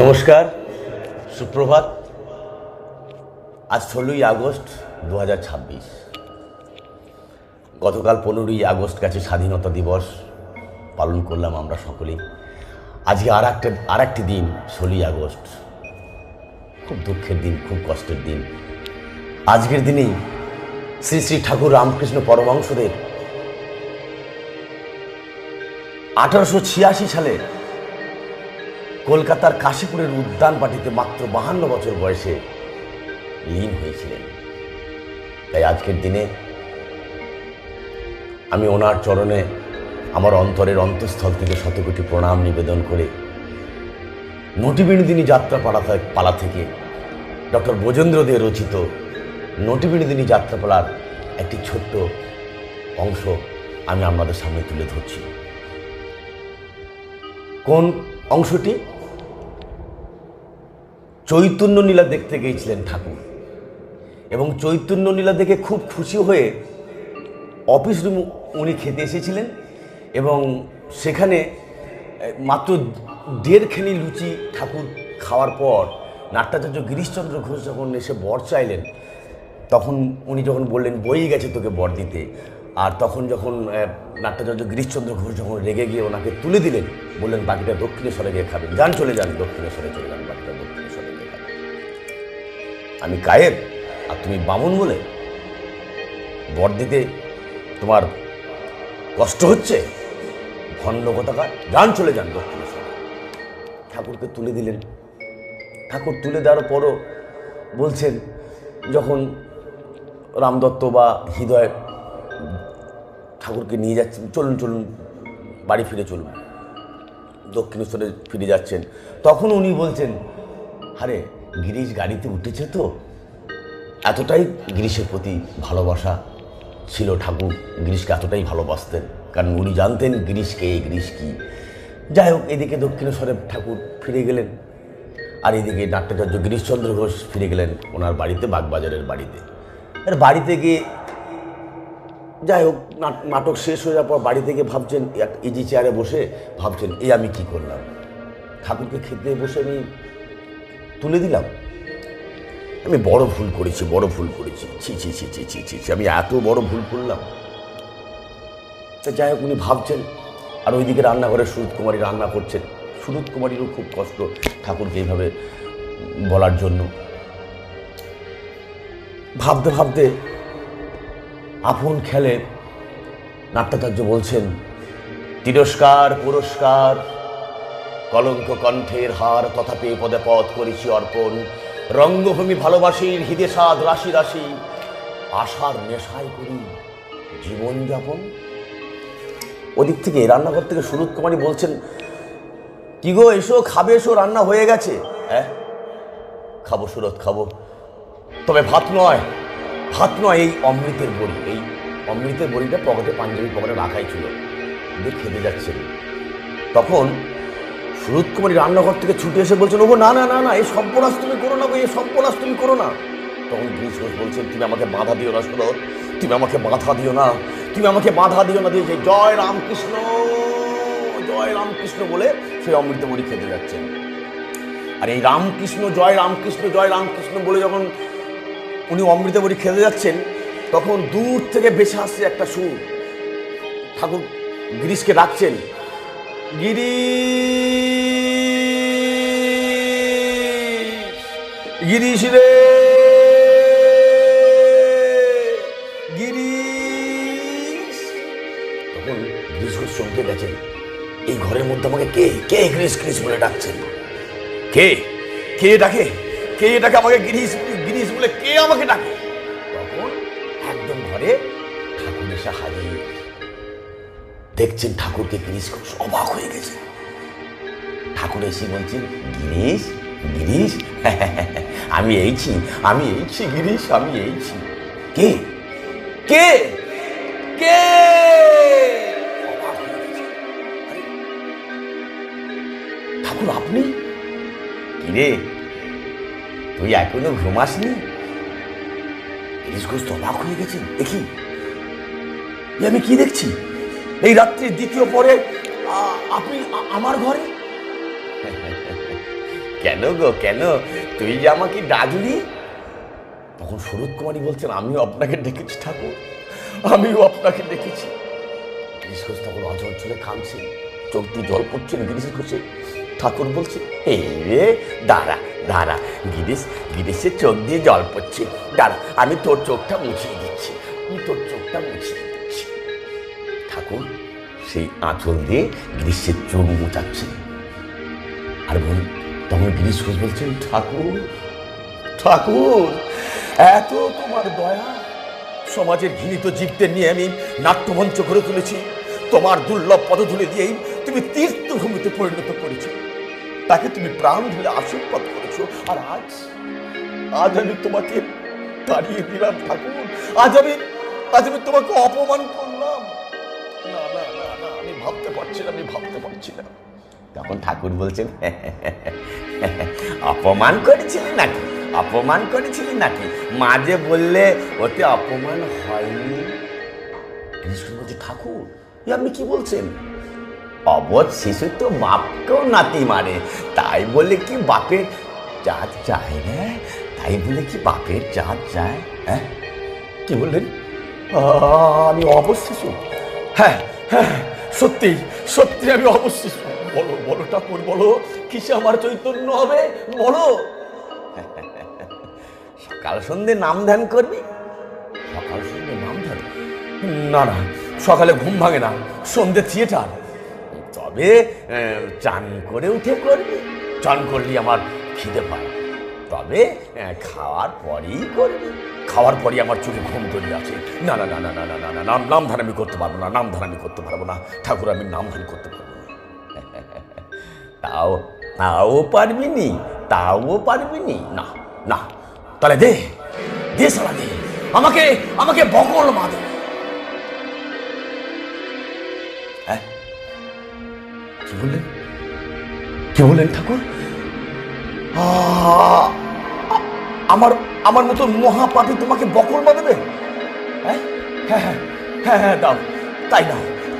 নমস্কার, সুপ্রভাত। আজ 16ই আগস্ট 2026। গতকাল 15ই আগস্ট গেছে স্বাধীনতা দিবস পালন করলাম আমরা সকলেই। আজকে আর একটি দিন 16ই আগস্ট, খুব দুঃখের দিন, খুব কষ্টের দিন। আজকের দিনেই শ্রী শ্রী ঠাকুর রামকৃষ্ণ পরমহংসদেব 1886 সালে কলকাতার কাশীপুরের উদ্যান বাটিতে মাত্র 52 বছর বয়সে লীন হয়েছিলেন। তাই আজকের দিনে আমি ওনার চরণে আমার অন্তরের অন্তঃস্থল থেকে শতকোটি প্রণাম নিবেদন করে নটিবিনোদিনী যাত্রা পালা থেকে ডক্টর ব্রজেন্দ্র দে রচিত নটিবিনোদিনী যাত্রাপালার একটি ছোট্ট অংশ আমি আপনাদের সামনে তুলে ধরছি। কোন অংশটি? চৈতন্য লীলা দেখতে গিয়েছিলেন ঠাকুর, এবং চৈতন্য লীলা দেখে খুব খুশি হয়ে অফিস রুম উনি খেতে এসেছিলেন, এবং সেখানে মাত্র 1.5 লুচি ঠাকুর খাওয়ার পর নাট্যাচার্য গিরিশচন্দ্র ঘোষ যখন এসে বর চাইলেন, তখন উনি যখন বললেন বই গেছে তোকে বর দিতে, আর তখন যখন নাট্যাচার্য গিরিশচন্দ্র ঘোষ যখন রেগে গিয়ে ওনাকে তুলে দিলেন, বললেন বাকিটা দক্ষিণেশ্বরে গিয়ে খাবেন, চলে যান দক্ষিণেশ্বরে চলে যান, বাকিটা দক্ষিণেশ্বরে গিয়ে খাবেন। আমি কায়ের আর তুমি বামুন বলে বর দিতে তোমার কষ্ট হচ্ছে, ভণ্ড কথাকার, চলে যান দক্ষিণেশ্বরে। ঠাকুরকে তুলে দিলেন। ঠাকুর তুলে দেওয়ার পরও বলছেন, যখন রামদত্ত বা হৃদয় ঠাকুরকে নিয়ে যাচ্ছেন, চলুন বাড়ি ফিরে চলুন, দক্ষিণেশ্বরে ফিরে যাচ্ছেন, তখন উনি বলছেন, আরে গিরিশ গাড়িতে উঠেছে তো। এতটাই গিরিশের প্রতি ভালোবাসা ছিল ঠাকুর, গিরিশকে এতটাই ভালোবাসতেন, কারণ উনি জানতেন গিরিশকে, গিরিশ কি। যাই হোক, এদিকে দক্ষিণেশ্বরে ঠাকুর ফিরে গেলেন, আর এদিকে নাট্যাচার্য গিরিশচন্দ্র ঘোষ ফিরে গেলেন ওনার বাড়িতে, বাগবাজারের বাড়িতে। আর বাড়িতে গিয়ে যাই হোক, নাটক শেষ হয়ে যাওয়ার পর বাড়িতে গিয়ে ভাবছেন, এক ইজি চেয়ারে বসে ভাবছেন, আমি কি করলাম? ঠাকুরকে খেতে বসে আমি তুলে দিলাম, আমি বড় ভুল করেছি, ছি, আমি এত বড় ভুল করলাম। তা যাই হোক, উনি ভাবছেন, আর ওইদিকে রান্নাঘরে সুরত কুমারী রান্না করছেন। সুরত কুমারীরও খুব কষ্ট ঠাকুরকে এইভাবে বলার জন্য। ভাবতে ভাবতে আপন খেলে নাট্যাচার্য বলছেন, তিরস্কার পুরস্কার কলঙ্ক কণ্ঠের হার, তথাপি পদে পদ করেছি অর্পণ, রঙ্গভূমি ভালোবাসির হৃদে সাদ রাশি রাশি, আশার নেশায় করি জীবনযাপন। ওদিক থেকে, রান্নাঘর থেকে সুরত কুমারী বলছেন, কি গো, এসো, খাবে এসো, রান্না হয়ে গেছে। হ্যাঁ খাবো সুরত, খাবো, তবে ভাত নয়, এই অমৃতের বড়ি। এই অমৃতের বড়িটা পকেটে, পাঞ্জাবি পকেটে রাখাই ছিল, দিয়ে খেতে যাচ্ছেন। তখন সুরত কুমারী রান্নাঘর থেকে ছুটে এসে বলছেন, ওগো না, এই সর্বনাশ তুমি করো না, এই সর্বনাশ তুমি করো না। তখন গিরিশ ঘোষ বলছেন, তুমি আমাকে বাধা দিও না সুরত, তুমি আমাকে বাধা দিও না, দিয়ে জয় রামকৃষ্ণ বলে সেই অমৃত বড়ি খেতে যাচ্ছেন। আর এই রামকৃষ্ণ জয় রামকৃষ্ণ বলে যখন উনি অমৃত বড়ি খেতে যাচ্ছেন, তখন দূর থেকে ভেসে আসছে একটা সুর। ঠাকুর গিরিশকে ডাকছেন, গিরিশ রে, গিরিশ। তখন গিরিশ ঘোষ চমকে গেছেন, এই ঘরের মধ্যে আমাকে কে গিরিশ বলে ডাকছেন? কে ডাকে আমাকে গিরিশ বলে, কে আমাকে ডাকে? তখন একদম ঘরে ঠাকুর এসে হাজির। দেখছেন ঠাকুরকে গিরিশ খুব অবাক হয়ে গেছে। ঠাকুর এসে বলছেন, গিরিশ আমি এইছি গিরিশ, আমি এইছি। কে কে কে ঠাকুর, আপনি? কিরে, তুই এখনো ঘুমাসনি? গিরিশ ঘোষ তো অবাক হয়ে গেছেন, দেখি আমি কি দেখছি, এই রাত্রির দ্বিতীয় পরে আপনি আমার ঘরে? কেন গো কেন, তুই যে আমাকে ডাকলি? তখন শরৎ কুমারী বলছেন, আমিও আপনাকে ডেকেছি ঠাকুর, আমিও আপনাকে ডেকেছি। গিরিশ ঘোষ তখন অজর চলে কাঁদছেন, চোখ দিয়ে জল পড়ছেন গিরিশ ঘোষের। ঠাকুর বলছে, এই রে দাঁড়া দাঁড়া, গিরিশের চোখ দিয়ে জল পড়ছে, দাঁড়া আমি তোর চোখটা মুছিয়ে দিচ্ছি, আমি তোর চোখটা মুছিয়ে দিচ্ছি। ঠাকুর সেই আঁচল দিয়ে গিরিশের চোখ মুছাচ্ছেন। আর তখন গিরিশ ঘোষ বলছেন, ঠাকুর ঠাকুর, এত তোমার দয়া, সমাজের ঘৃণিত জীবদের নিয়ে আমি নাট্যমঞ্চ করে তুলেছি, তোমার দুর্লভ পদধূলি দিয়েই তুমি তীর্থভূমিতে পরিণত করেছো, তাকে তুমি প্রাণ ঢেলে আশীর্বাদ করেছো। আর আজ আমি তোমাকে তাড়িয়ে দিলাম ঠাকুর, আজ আমি তোমাকে অপমান করলাম। না না না না, আমি ভাবতে পারছি না। তখন ঠাকুর বলছেন, অপমান করেছিলি নাকি? মাঝে বললে ওতে অপমান হয়নি। বলছে, ঠাকুর আপনি কি বলছেন? অবধ শিশু তো বাপকেও নাতি মারে, তাই বলে কি বাপের জাত যায় রে? হ্যাঁ, কি বললেন? আমি অবধ শিশু? হ্যাঁ হ্যাঁ, সত্যি আমি অবধ শিশু। বলো ঠাকুর, বলো কিসে আমার চৈতন্য হবে, বলো। সকাল সন্ধ্যে নাম ধ্যান করবি? সকাল সন্ধ্যে নাম ধ্যান? না, সকালে ঘুম ভাঙে না, সন্ধ্যে থিয়েটার। তবে চান করে উঠে করবি, চান করলি আমার খিদে পায়, তবে খাওয়ার পরেই করবি, খাওয়ার পরই আমার চোখে ঘুম তৈরি আছে। না, নাম ধ্যান আমি করতে পারবো না, ঠাকুর আমি নাম ধ্যান করতে পারবো না। তাও পারবি নি? না, তাহলে দে সালা দে, আমাকে বকল মা দে। হ্যাঁ, কি বললেন ঠাকুর? আমার মতো মহাপাপী তোমাকে বকল মা দেবে? হ্যাঁ, দাও,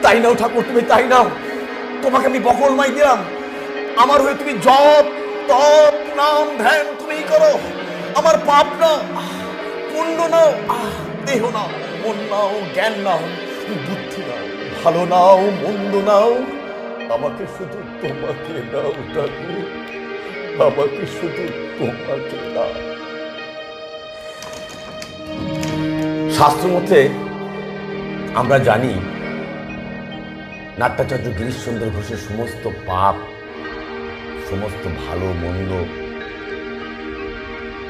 তাই নাও ঠাকুর, তুমি তাই নাও, তোমাকে আমি বকল মাই দিলাম। আমার হয়ে তুমি জপ তপ নাম ধ্যান তুমি করো, আমার পাপ নাও, পুণ্য নাও, দেহ নাও, মন নাও, জ্ঞান নাও, বুদ্ধি নাও, ভালো নাও মন্দ নাও, আমাকে শুধু তোমাকে দাও ঠাকুর, আমাকে শুধু তোমাকে দাও। শাস্ত্র মতে আমরা জানি, নাট্যাচার্য গিরিশচন্দ্র ঘোষের সমস্ত পাপ, সমস্ত ভালো মন্দ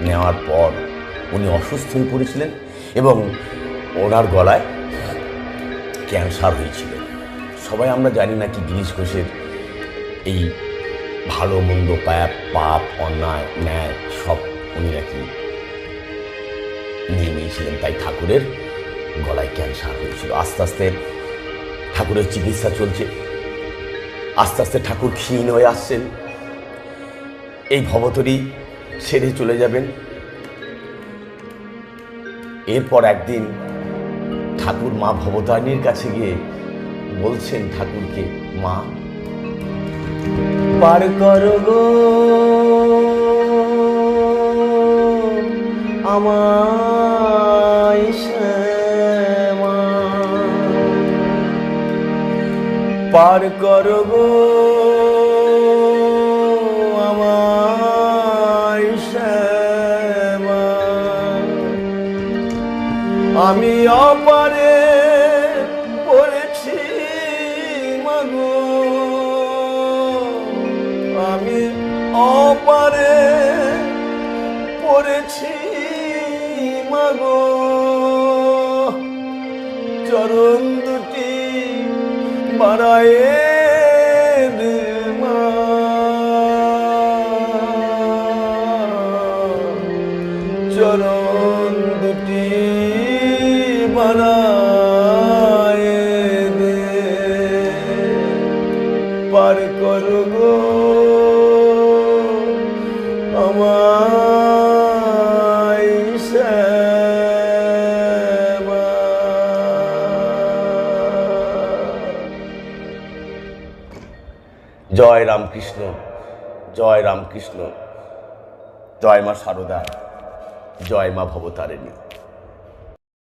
নেওয়ার পর উনি অসুস্থ হয়ে পড়েছিলেন এবং ওনার গলায় ক্যান্সার হয়েছিল। সবাই আমরা জানি নাকি গিরিশ ঘোষের এই ভালো মন্দ পাপ অন্যায় ন্যায় সব উনি নাকি নিয়ে নিয়েছিলেন, তাই ঠাকুরের গলায় ক্যান্সার হয়েছিল। আস্তে আস্তে ঠাকুরের চিকিৎসা চলছে, আস্তে আস্তে ঠাকুর ক্ষীণ হয়ে আসছেন, এই ভবতরী ছেড়ে চলে যাবেন। এরপর একদিন ঠাকুর মা ভবতারিণীর কাছে গিয়ে বলছেন ঠাকুরকে, মা পার করো গো আমায় শ্যামা, পার করো গো আমায় শ্যামা, আমি অপারে পড়েছি মাগো, আমি অপারে পড়েছি মাগো, চরণ দুটি বাড়ায় দে মা, চরণ দুটি বাড়ায় দে, পার করো গো আমায় শ্যামা। জয় রামকৃষ্ণ, জয় রামকৃষ্ণ। জয় মা সারদা, জয় মা ভবতারিণী।